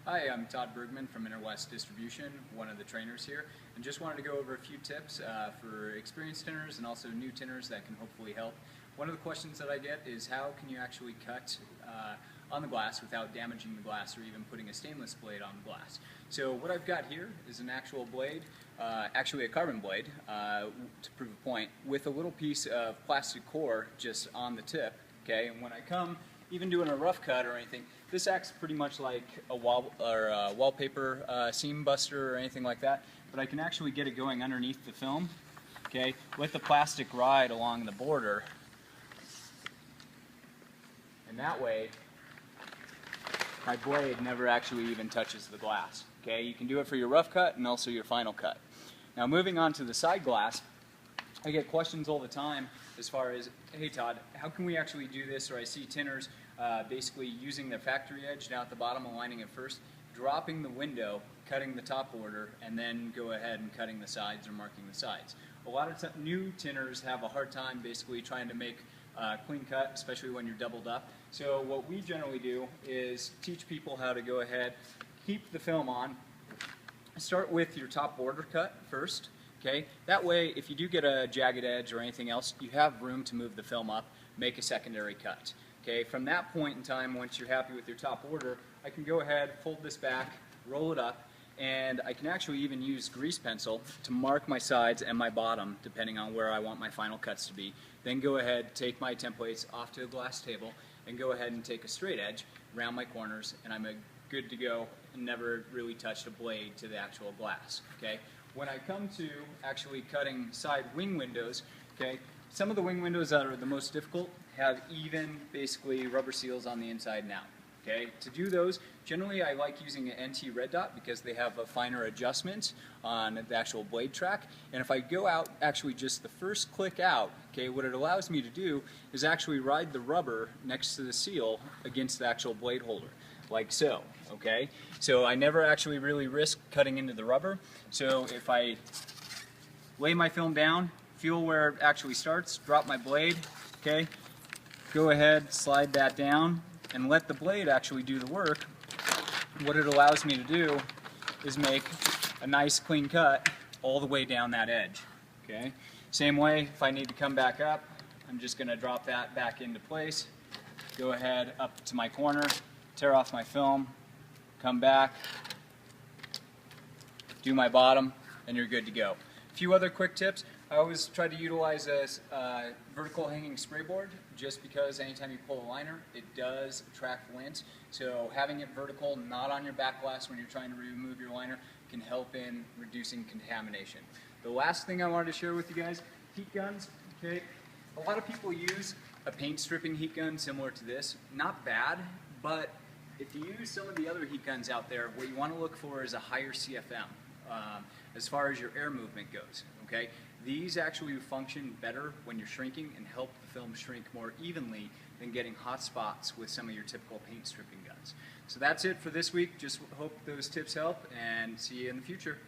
Hi, I'm Todd Bergman from Interwest Distribution, one of the trainers here, and just wanted to go over a few tips for experienced tinners and also new tinners that can hopefully help. One of the questions that I get is how can you actually cut on the glass without damaging the glass or even putting a stainless blade on the glass. So what I've got here is an actual blade, actually a carbon blade, to prove a point, with a little piece of plastic core just on the tip. Okay, and when I come even doing a rough cut or anything, this acts pretty much like a wallpaper seam buster or anything like that, but I can actually get it going underneath the film, okay, let the plastic ride along the border, and that way my blade never actually even touches the glass. Okay, you can do it for your rough cut and also your final cut. Now moving on to the side glass, I get questions all the time as far as, hey Todd, how can we actually do this? Or I see tinners basically using the factory edge down at the bottom, aligning it first, dropping the window, cutting the top border, and then go ahead and cutting the sides or marking the sides. A lot of new tinners have a hard time basically trying to make a clean cut, especially when you're doubled up. So what we generally do is teach people how to go ahead, keep the film on, start with your top border cut first. Okay? That way, if you do get a jagged edge or anything else, you have room to move the film up, make a secondary cut. Okay? From that point in time, once you're happy with your top border, I can go ahead, fold this back, roll it up, and I can actually even use grease pencil to mark my sides and my bottom, depending on where I want my final cuts to be. Then go ahead, take my templates off to a glass table, and go ahead and take a straight edge around my corners, and I'm good to go and never really touched a blade to the actual glass. Okay? When I come to actually cutting side wing windows, okay, some of the wing windows that are the most difficult have even basically rubber seals on the inside and out. Okay, to do those, generally I like using an NT red dot because they have a finer adjustment on the actual blade track. And if I go out actually just the first click out, okay, what it allows me to do is actually ride the rubber next to the seal against the actual blade holder, like so. Okay, so I never actually really risk cutting into the rubber. So if I lay my film down, feel where it actually starts, drop my blade, okay, go ahead, slide that down, and let the blade actually do the work. What it allows me to do is make a nice clean cut all the way down that edge. Okay, same way, if I need to come back up, I'm just going to drop that back into place, go ahead up to my corner, tear off my film, come back, do my bottom, and you're good to go. A few other quick tips. I always try to utilize a vertical hanging spray board just because anytime you pull a liner, it does attract lint. So having it vertical, not on your back glass when you're trying to remove your liner, can help in reducing contamination. The last thing I wanted to share with you guys, heat guns. Okay, a lot of people use a paint stripping heat gun similar to this. Not bad, but if you use some of the other heat guns out there, what you want to look for is a higher CFM as far as your air movement goes. Okay, these actually function better when you're shrinking and help the film shrink more evenly than getting hot spots with some of your typical paint stripping guns. So that's it for this week. Just hope those tips help, and see you in the future.